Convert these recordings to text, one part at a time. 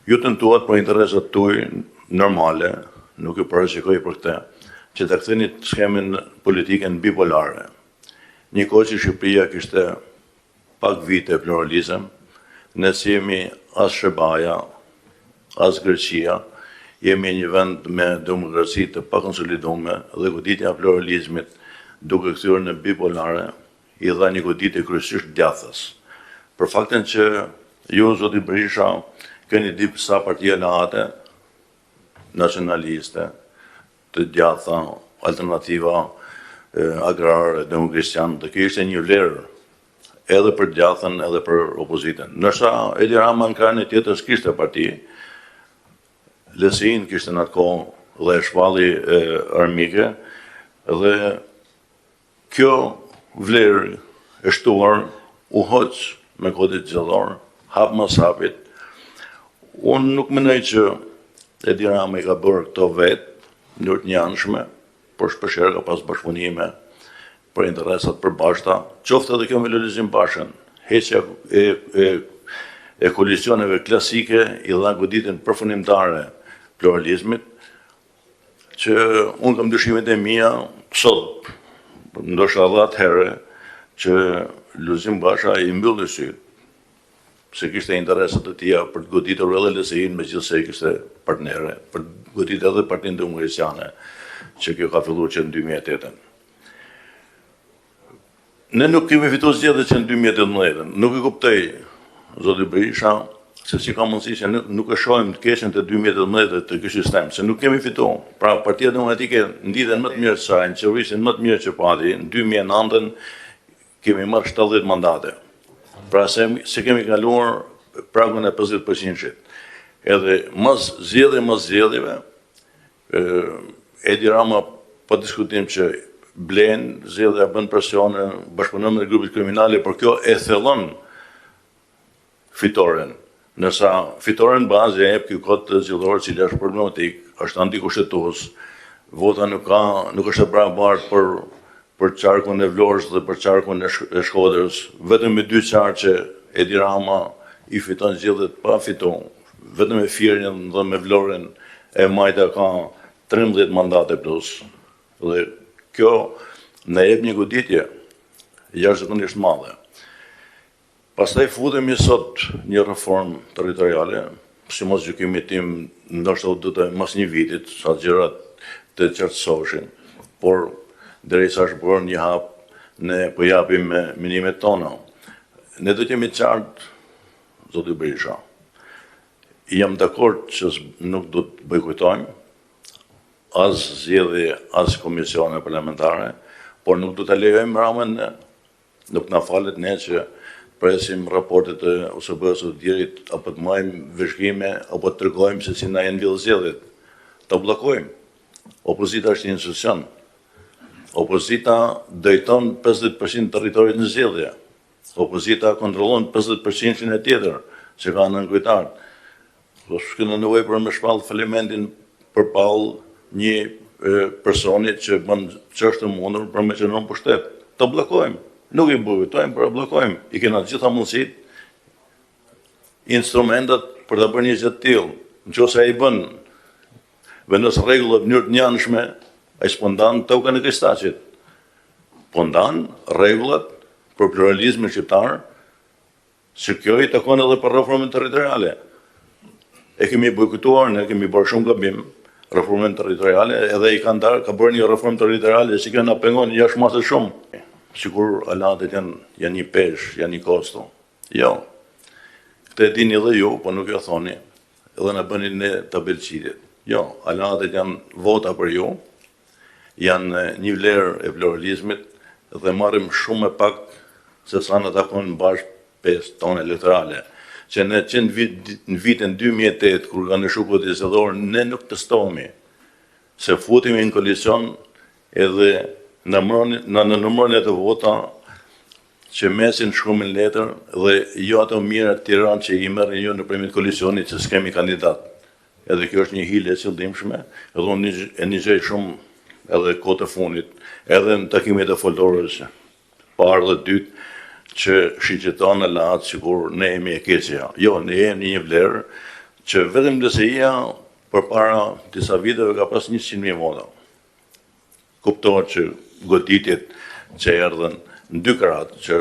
Ju tentuat për interesat tuaj normale, nuk ju parashikoj për këtë, që të ktheni skemin politiken bipolare. Një kohë që Shqipëria kishte pak vite pluralizëm, ne si jemi as Shqipëria, as Greqia, jemi një vend me demokraci të pakonsoliduar dhe goditja e pluralizmit duke kthyer në bipolare i dha një goditje kryesisht djathtas. Për faktin që ju, zoti Berisha, keni disa parti aleate nacionaliste, të djatha, alternativa agrare, demokristjane, dhe kjo ishte një vlerë edhe për djathën edhe për opozitën. Nërsa Edi Rama në krahun e tjetër s'kishte parti, LSI-n kishte në atë kohë dhe shpalli armike, dhe kjo vlerë e shtuar u hoq me kodit zgjedhor, hap mas hapit. Unë nuk mendoj që Edi Rama i ka bërë këto vetë, në mënyrë të njanshme, por shpeshherë ka pas bashkëpunime për interesat përbashkëta, qoftë edhe kjo me Lulezim Bashën, heqja e koalicioneve klasike i dha goditjen përfundimtare pluralizmit, që unë kam dyshimet e mia sot, ndoshta edhe atëherë, që Lulezim Basha i mbylli syt, se kishte interesat të tija për të goditur edhe LSI-n, megjithëse kishte partnere, për të goditur edhe Partinë Demokraciane, që kjo ka filluar që në 2008. Ne nuk kemi fituar zgjedhjet që në 2018. Nuk e kuptoj, zoti Berisha, se si ka mundësi që nuk e shohim të keqen të 2018 të ky sistem, se nuk kemi fituar. Pra, Partia Demokratike nditen më të mirë se saj, në qeverisin më të mirë që pati, në 2009 kemi marrë 70 mandate. Pra se kemi kaluar pragun e 50%. Edhe mas zgjedhjeve, Edi Rama pa diskutim që blen, zgjedhja bën presione, bashkëpunon me grupet kriminale, por kjo e thellon fitoren. Nësa fitoren bazë e jep ky kod zgjedhor i cili është problematik, është antikushtetues, vota nuk është e barabartë për qarkun e Vlorës dhe për qarkun e Shkodrës, vetëm me 2 qark që Edi Rama i fiton zgjedhjet pa fituar, vetëm me Firin dhe me Vlorën e Majta ka 13 mandate plus, dhe kjo në jep një goditje jashtëzakonisht madhe. Pastaj futemi sot një reformë territoriale, sidomos gjykimi tim ndoshta do të mas një vitit, sa gjërat të qartësoheshin, por derisa është bërë një hap, ne po japim me minimet tona. Ne do të jemi qartë, zoti Berisha. Jam dakord që nuk do të bojkotojmë as zgjedhje, as komisione parlamentare, por nuk do të lejojmë Ramën, nuk na falet ne që presim raportet e OSB-s së djerit, apo të marrim veshkime, apo të tregojmë se si na janë mbjellë zgjedhjet. Ta bllokojmë. Opozita është një institucion. Opozita drejton 50% territorit në zgjedhje. Opozita kontrollon 50% e tjetër, që ka nënkujtar. Po s'kena nevojë për me shpall falimentin përpall një personi që bën çështë mundur për me qenë në pushtet. Ta bllokojmë. Nuk i bojkotojmë, por bllokojmë. I kena të gjitha mundësitë, instrumentat për ta bërë një gjë të tillë. Nëse ai bën vendos rregullat në mënyrë të njanshme, ai s'po ndan tokën e Kristaqit. Po ndan rregullat për pluralizmin shqiptar, që kjo i takon edhe për reformën territoriale. E kemi bojkotuar, ne kemi bërë shumë gabim reformën territoriale, edhe i ka bërë një reformë territoriale që kjo na pengon jashtëmasë shumë. Sikur alatet janë një peshë, janë një kosto. Jo. Këtë e dini edhe ju, po nuk jo thoni, edhe na bëni ne tabelqitjet. Jo, alatet janë vota për ju, janë një vlerë e pluralizmit, dhe marrim shumë më pak se sa në takon bashkë 5 tonë elektorale. Që ne në vitin 2008, kur ka nëshu kodit zgjedhor, ne nuk testohemi, se futemi në koalicion edhe në numëron e të vota që mesin shkrumin letër dhe jo ato mirë të Tiranë që i merrin ju nëpërmjet koalicionit që s'kemi kandidat. Edhe kjo është një hile e qëllimshme, edhe unë e njëjë shumë edhe kohë të fundit, edhe në takimet e foltorës parë dhe dytë, që shqyqeton në latë sikur ne jemi e keqja. Jo, ne jemi një vlerë që vetëm LSI-ja përpara disa viteve ka pas 100.000 vota. Kuptohet që goditjet që erdhen në 2 kratë, që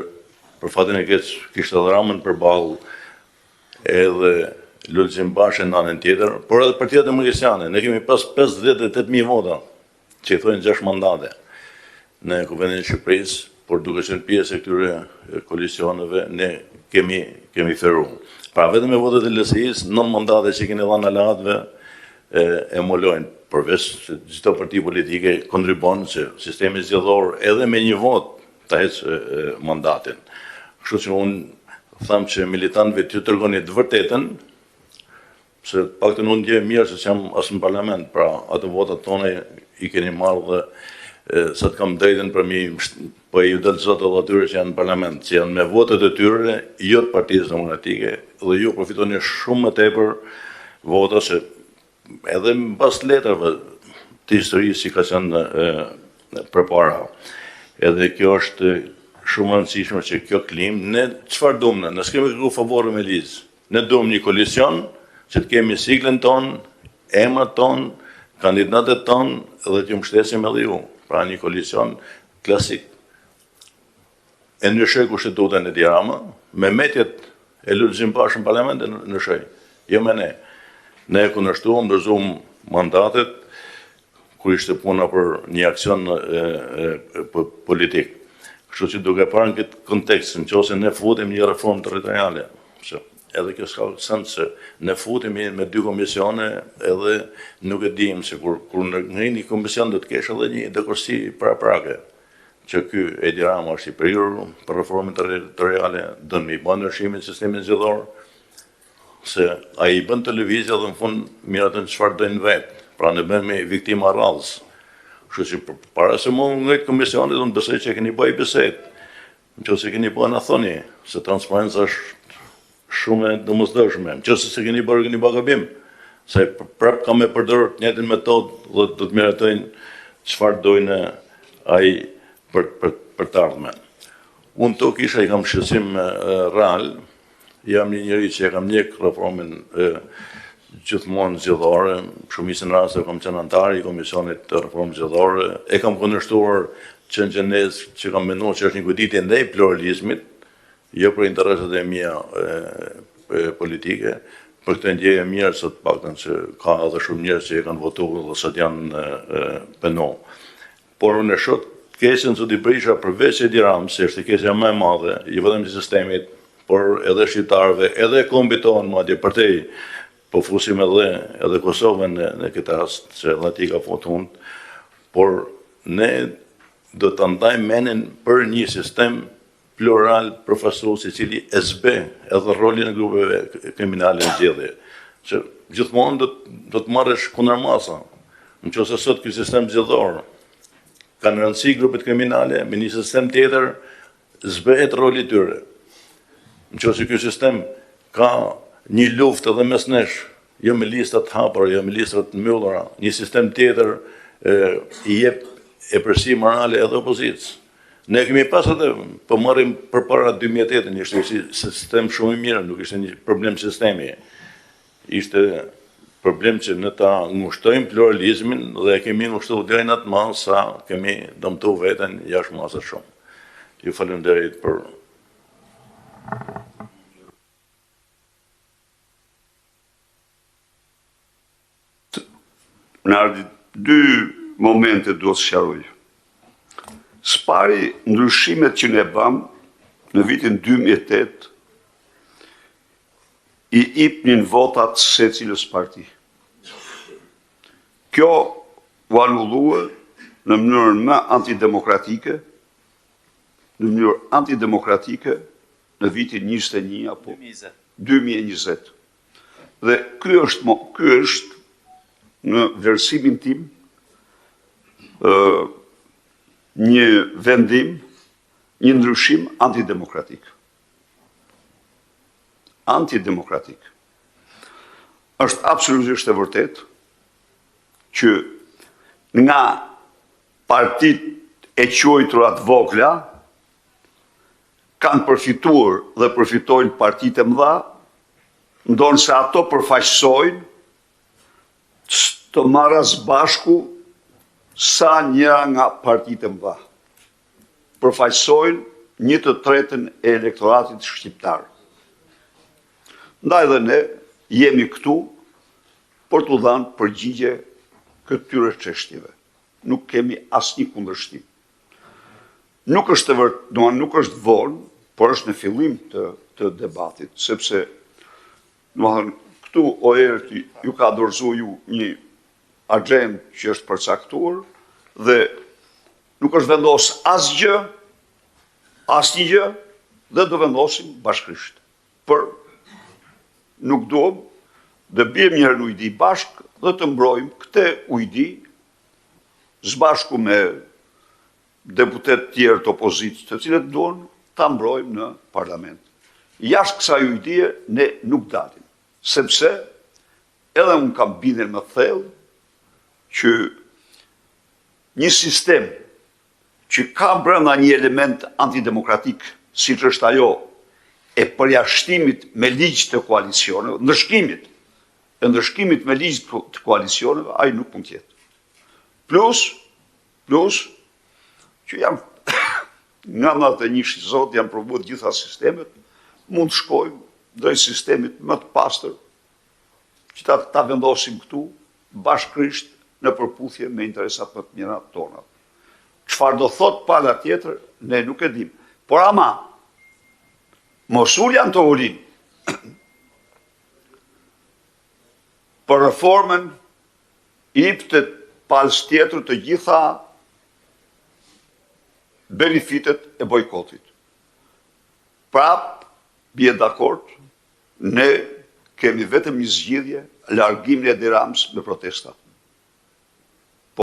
për fatin e keq kishte edhe Ramën përballë edhe Lulzim Bashën në anën tjetër, por edhe Partia Demokraciane, ne kemi pas 58.000 vota, që i thojnë 6 mandate në Kuvendin e Shqipërisë, por duke qenë pjesë e këtyre koalicioneve, ne kemi feru. Pra vetëm me votet e LSI-s, 9 mandate që keni dhënë aleatëve e molojnë, përveç se çdo parti politike kontribon që sistemi zgjedhor edhe me 1 vot ta ecë mandatin. Kështu që unë tham që militantëve t'ju tregoni të vërtetën, se paktën unë ndjej mirë se jam as në parlament, pra ato votat tona i keni marrë dhe sa të kam drejtën për mi, po ju del zot edhe atyre që janë në parlament, që janë me votet e tyre, jo të Partisë Demokratike, dhe ju përfitoni shumë më tepër vota se edhe mbas letrave të historisë si ka qenë përpara. Edhe kjo është shumë rëndësishme që kjo klim, ne çfarë duam ne s'kemi kërkuar favore me lizë. Ne duam një koalicion që të kemi siglën ton, emrat ton, kandidatët ton dhe t'ju mbështesim edhe ju. Pra një koalicion klasik. E ndryshoj kushtetutën e Tirama, me metjet e Lulzim Bashën në parlament e ndryshoj. Jo me ne. Ne e kundërshtuam, ndërzuam mandatet, kur ishte puna për një aksion politik. Kështu që duke parë në këtë kontekst, nëse ne futemi një reformë territoriale, edhe kjo s'ka sens se ne futemi me 2 komisione edhe nuk e dim se kur në një komision do të kesh edhe një dekorsi paraprake, që ky Edi Rama është i prirur për reformën territoriale, do të mi bën ndryshimin e sistemit zgjedhor, se ai i bën televizja dhe në fund miratën çfarë dojnë vetë, pra ne bëhemi viktima rradhës. Kështu që para se më ngrit komisioni, do të besoj që keni bëj bisedë. Nëse keni bënë na thoni, se transparenca është shumë e domosdoshme. Nëse se keni bërë gabim, se prap kam me përdorur të njëjtën metodë dhe do të miratojnë çfarë dojnë ai për të ardhmen. Unë to kisha i kam shqetësim real, jam një njeri që e kam njek reformin gjithmonë zgjedhore, shumicën raste kam qenë antar i komisionit të reformës zgjedhore, e kam kundërshtuar që në gjenezë që kam menduar që është një goditje ndaj pluralizmit, jo për interesat e mia politike, për këtë ndjeje mirë sot paktën që ka edhe shumë njerëz që e kanë votuar dhe sot janë penu. Por unë shoh keqen zoti Berisha përveç Edi Ramës, se është keqja më e madhe, jo vetëm i sistemit, por edhe shqiptarëve, edhe kombit tonë, madje përtej, po fusim edhe Kosovën në këtë rast, se edhe ati ka fut hund, por ne do të ndajmë menin për një sistem plural përfaqësues i cili e zbe edhe rolin e grupeve kriminale në zgjedhje. Që gjithmonë do të marrësh kundër masa. Nëse sot ky sistem zgjedhor kanë rëndësi grupet kriminale, me një sistem tjetër zbehet roli i tyre. Nëse ky sistem ka një luftë edhe mes nesh, jo me listat hapura, jo me listat mbyllura, një sistem tjetër i jep epërsi morale edhe opozicës. Ne kemi pas atë, po marrim përpara 2008-ën, ishte një sistem shumë i mirë, nuk ishte një problem sistemi. Ishte problem që ne ta ngushtojmë pluralizmin dhe kemi ngushtuar deri në atë masë sa kemi dëmtuar veten jashtë masës shumë. Ju falenderoj për Në ardhi 2 momente duhet sqaroj. Spari ndryshimet që ne bëm në vitin 2008 i ipnin votat secilës parti. Kjo u anullua në mënyrën më antidemokratike, në vitin 21 apo 2020. Dhe ky është në vlerësimin tim një vendim, një ndryshim antidemokratik. Është absolutisht e vërtet që nga partit e quajtura të vogla kanë përfituar dhe përfitojnë partit e mëdha ndonë se ato përfaqësojnë të marras bashku sa njëra nga partitë e mëdha. Përfaqësojnë 1/3 e elektoratit shqiptar. Ndaj dhe ne jemi këtu për të dhënë përgjigje këtyre çështjeve. Nuk kemi asnjë kundërshtim. Nuk është nuk është vonë, por është në fillim të debatit, sepse këtu o erë ju ka dorëzuar ju një agent që është përcaktuar dhe nuk është vendos asgjë, asnjë dhe do vendosim bashkërisht. Por nuk duam dhe bëjmë një herë në ujdi bashkë dhe të mbrojmë këtë ujdi zbashku me deputet tjerë të opozitës, të cilët duan ta mbrojmë në parlament. Jashtë kësaj ujdie ne nuk dalim, sepse edhe unë kam bindjen më thellë që një sistem që ka brenda një element antidemokratik, siç është ajo e përjashtimit me ligj të koalicioneve, ndërshkimit me ligj të koalicioneve, ai nuk mund të jetë. Plus që jam nga 91 zot janë provuar gjitha sistemet, mund të shkojmë drejt sistemit më të pastër që ta vendosim këtu bashkërisht në përputhje me interesat më të mira tona. Çfarë do thot pala tjetër, ne nuk e dim. Por ama, mos uljan të ulin për reformën i jepte palës tjetër të gjitha benefitet e bojkotit. Prap, bie dakord, ne kemi vetëm një zgjidhje, largimin e Edi Ramës me protestat.